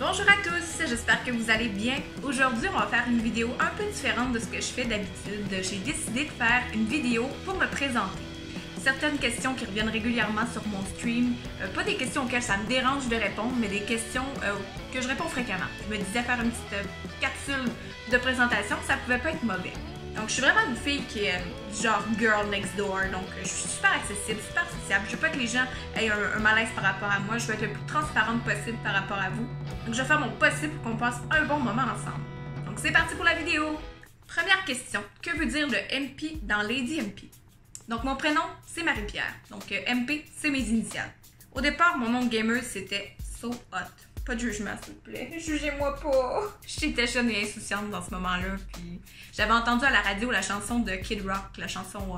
Bonjour à tous, j'espère que vous allez bien. Aujourd'hui, on va faire une vidéo un peu différente de ce que je fais d'habitude. J'ai décidé de faire une vidéo pour me présenter. Certaines questions qui reviennent régulièrement sur mon stream, pas des questions auxquelles ça me dérange de répondre, mais des questions que je réponds fréquemment. Je me disais faire une petite capsule de présentation, ça pouvait pas être mauvais. Donc, je suis vraiment une fille qui est genre girl next door, donc je suis super accessible, super sociable. Je veux pas que les gens aient un malaise par rapport à moi, je veux être le plus transparente possible par rapport à vous. Donc, je vais faire mon possible pour qu'on passe un bon moment ensemble. Donc, c'est parti pour la vidéo! Première question, que veut dire le MP dans Lady MP? Donc, mon prénom, c'est Marie-Pierre, donc MP, c'est mes initiales. Au départ, mon nom de gamer, c'était So Hot. Pas de jugement, s'il vous plaît. Jugez-moi pas. J'étais jeune et insouciante dans ce moment-là. Puis j'avais entendu à la radio la chanson de Kid Rock, la chanson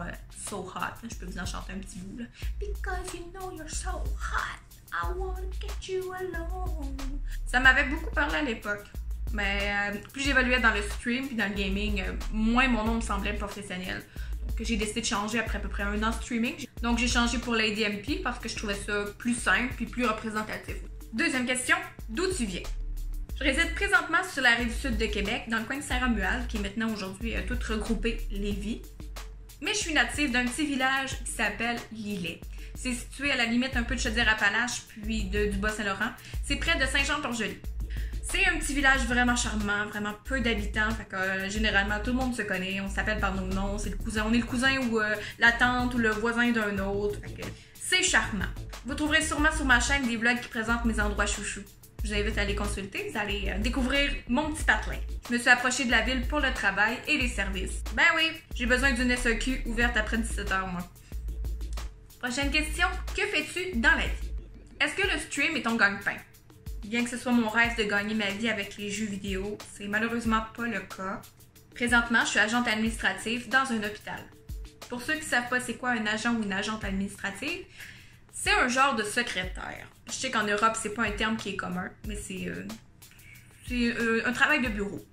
So Hot. Je peux vous en chanter un petit bout, là. Because you know you're so hot, I wanna get you alone. Ça m'avait beaucoup parlé à l'époque. Mais plus j'évoluais dans le stream puis dans le gaming, moins mon nom me semblait professionnel. Donc j'ai décidé de changer après à peu près 1 an de streaming. Donc j'ai changé pour Lady MP parce que je trouvais ça plus simple puis plus représentatif. Deuxième question, d'où tu viens? Je réside présentement sur la rive sud de Québec, dans le coin de Saint-Romuald, qui est maintenant aujourd'hui tout regroupé Lévis. Mais je suis native d'un petit village qui s'appelle Lillet. C'est situé à la limite un peu de Chaudière-Appalaches, puis du Bas-Saint-Laurent. C'est près de Saint-Jean-Port-Joli. C'est un petit village vraiment charmant, vraiment peu d'habitants, fait que généralement tout le monde se connaît, on s'appelle par nos noms, c'est le cousin, on est le cousin ou la tante ou le voisin d'un autre, fait que c'est charmant. Vous trouverez sûrement sur ma chaîne des vlogs qui présentent mes endroits chouchous. Je vous invite à les consulter, vous allez découvrir mon petit patelin. Je me suis approchée de la ville pour le travail et les services. Ben oui, j'ai besoin d'une SEQ ouverte après 17h moi. Prochaine question, que fais-tu dans la vie? Est-ce que le stream est ton gagne-pain? Bien que ce soit mon rêve de gagner ma vie avec les jeux vidéo, c'est malheureusement pas le cas. Présentement, je suis agente administrative dans un hôpital. Pour ceux qui ne savent pas c'est quoi un agent ou une agente administrative, c'est un genre de secrétaire. Je sais qu'en Europe, c'est pas un terme qui est commun, mais c'est un travail de bureau.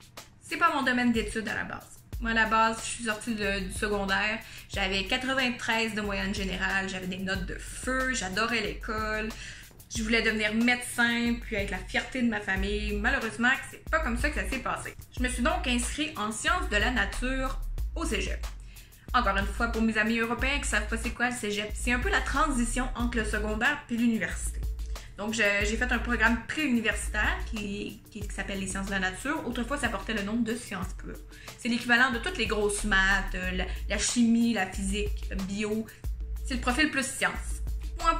C'est pas mon domaine d'études à la base. Moi, à la base, je suis sortie du secondaire. J'avais 93 de moyenne générale, j'avais des notes de feu, j'adorais l'école. Je voulais devenir médecin, puis avec la fierté de ma famille. Malheureusement, c'est pas comme ça que ça s'est passé. Je me suis donc inscrite en sciences de la nature au cégep. Encore une fois, pour mes amis européens qui savent pas c'est quoi le cégep, c'est un peu la transition entre le secondaire et l'université. Donc, j'ai fait un programme pré-universitaire qui s'appelle les sciences de la nature. Autrefois, ça portait le nom de sciences pures. C'est l'équivalent de toutes les grosses maths, la chimie, la physique, le bio. C'est le profil plus sciences.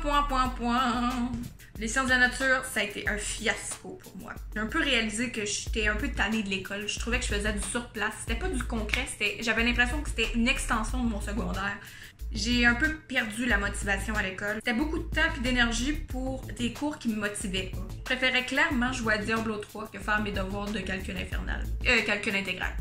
Point. Les sciences de la nature, ça a été un fiasco pour moi. J'ai un peu réalisé que j'étais un peu tannée de l'école. Je trouvais que je faisais du surplace. C'était pas du concret, j'avais l'impression que c'était une extension de mon secondaire. J'ai un peu perdu la motivation à l'école. C'était beaucoup de temps et d'énergie pour des cours qui me motivaient pas. Je préférais clairement jouer à Diablo 3 que faire mes devoirs de calcul infernal. Calcul intégral.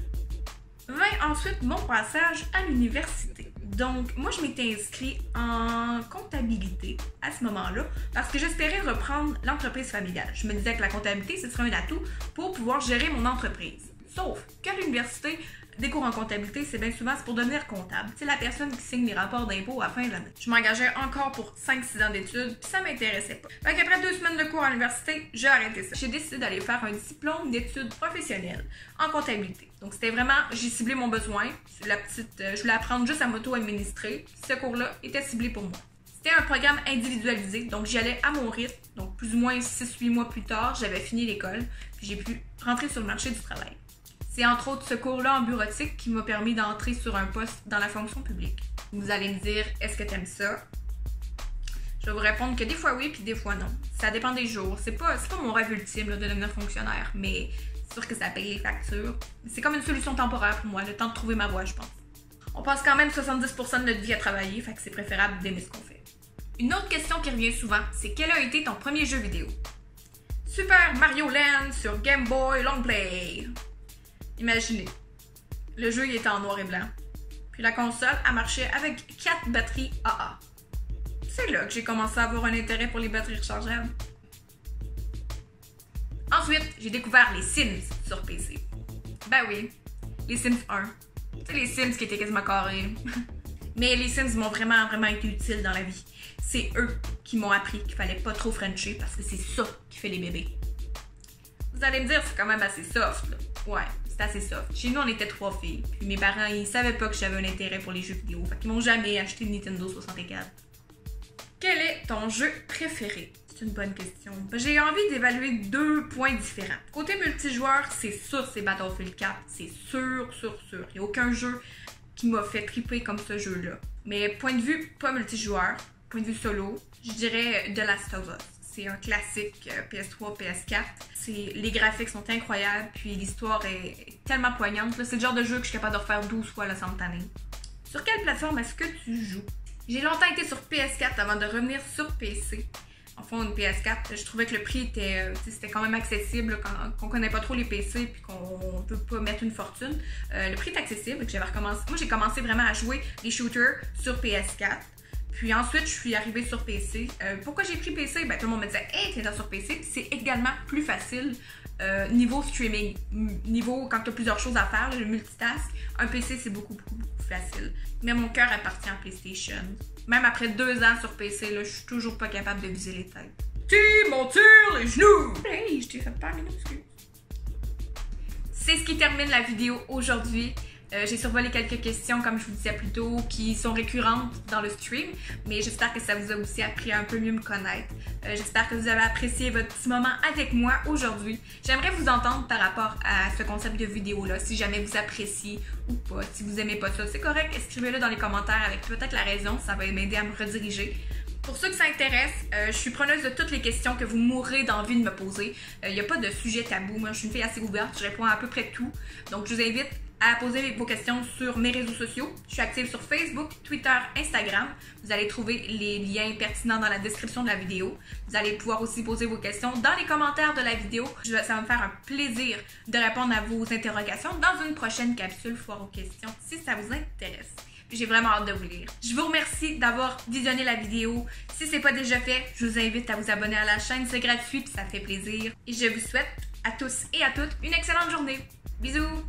Vint ensuite mon passage à l'université. Donc, moi, je m'étais inscrite en comptabilité à ce moment-là parce que j'espérais reprendre l'entreprise familiale. Je me disais que la comptabilité, ce serait un atout pour pouvoir gérer mon entreprise. Sauf qu'à l'université, des cours en comptabilité, c'est bien souvent pour devenir comptable. C'est la personne qui signe les rapports d'impôts à la fin de l'année. Je m'engageais encore pour 5-6 ans d'études, puis ça m'intéressait pas. Fait qu'après 2 semaines de cours à l'université, j'ai arrêté ça. J'ai décidé d'aller faire un diplôme d'études professionnelles en comptabilité. Donc c'était vraiment, j'ai ciblé mon besoin. Je voulais apprendre juste à m'auto-administrer. Ce cours-là était ciblé pour moi. C'était un programme individualisé, donc j'y allais à mon rythme. Donc plus ou moins 6-8 mois plus tard, j'avais fini l'école, puis j'ai pu rentrer sur le marché du travail. C'est entre autres ce cours-là en bureautique qui m'a permis d'entrer sur un poste dans la fonction publique. Vous allez me dire, est-ce que t'aimes ça? Je vais vous répondre que des fois oui, puis des fois non. Ça dépend des jours. C'est pas mon rêve ultime là, de devenir fonctionnaire, mais c'est sûr que ça paye les factures. C'est comme une solution temporaire pour moi, le temps de trouver ma voie, je pense. On passe quand même 70% de notre vie à travailler, fait que c'est préférable d'aimer ce qu'on fait. Une autre question qui revient souvent, c'est quel a été ton premier jeu vidéo? Super Mario Land sur Game Boy Long Play. Imaginez, le jeu il était en noir et blanc, puis la console a marché avec 4 batteries AA. C'est là que j'ai commencé à avoir un intérêt pour les batteries rechargeables. Ensuite, j'ai découvert les Sims sur PC. Ben oui, les Sims 1. C'est les Sims qui étaient quasiment carrés. Mais les Sims m'ont vraiment été utiles dans la vie. C'est eux qui m'ont appris qu'il fallait pas trop frencher parce que c'est ça qui fait les bébés. Vous allez me dire, c'est quand même assez soft, là. Ouais, c'est assez soft. Chez nous, on était 3 filles. Puis mes parents, ils savaient pas que j'avais un intérêt pour les jeux vidéo. Fait qu'ils m'ont jamais acheté de Nintendo 64. Quel est ton jeu préféré? C'est une bonne question. J'ai envie d'évaluer 2 points différents. Côté multijoueur, c'est sûr c'est Battlefield 4. C'est sûr. Il n'y a aucun jeu qui m'a fait triper comme ce jeu-là. Mais point de vue pas multijoueur, point de vue solo, je dirais The Last of Us. C'est un classique PS3, PS4. Les graphiques sont incroyables, puis l'histoire est tellement poignante. C'est le genre de jeu que je suis capable de refaire 12 fois là, sans me tanner. Sur quelle plateforme est-ce que tu joues? J'ai longtemps été sur PS4 avant de revenir sur PC. En fond, une PS4, je trouvais que le prix c'était quand même accessible quand on connaît pas trop les PC puis qu'on peut pas mettre une fortune. Le prix est accessible. J'avais recommencé. Moi, j'ai commencé vraiment à jouer les shooters sur PS4. Puis ensuite, je suis arrivée sur PC. Pourquoi j'ai pris PC? Ben, tout le monde me disait « Hey, t'es sur PC! » C'est également plus facile niveau streaming. Niveau quand t'as plusieurs choses à faire, le multitask. Un PC, c'est beaucoup facile. Mais mon cœur appartient à PlayStation. Même après 2 ans sur PC, là, je suis toujours pas capable de viser les têtes. Mon tir, les genoux! Hey, je t'ai fait peur, mais non, excuse. C'est ce qui termine la vidéo aujourd'hui. J'ai survolé quelques questions, comme je vous disais plus tôt, qui sont récurrentes dans le stream, mais j'espère que ça vous a aussi appris à un peu mieux me connaître. J'espère que vous avez apprécié votre petit moment avec moi aujourd'hui. J'aimerais vous entendre par rapport à ce concept de vidéo-là, si jamais vous appréciez ou pas, si vous aimez pas ça. C'est correct, écrivez-le dans les commentaires avec peut-être la raison, ça va m'aider à me rediriger. Pour ceux que ça intéresse, je suis preneuse de toutes les questions que vous mourrez d'envie de me poser. Il n'y a pas de sujet tabou, moi je suis une fille assez ouverte, je réponds à peu près tout. Donc je vous invite à poser vos questions sur mes réseaux sociaux. Je suis active sur Facebook, Twitter, Instagram. Vous allez trouver les liens pertinents dans la description de la vidéo. Vous allez pouvoir aussi poser vos questions dans les commentaires de la vidéo. Ça va me faire un plaisir de répondre à vos interrogations dans une prochaine capsule foire aux questions si ça vous intéresse. J'ai vraiment hâte de vous lire. Je vous remercie d'avoir visionné la vidéo. Si ce n'est pas déjà fait, je vous invite à vous abonner à la chaîne. C'est gratuit et ça fait plaisir. Et je vous souhaite à tous et à toutes une excellente journée. Bisous!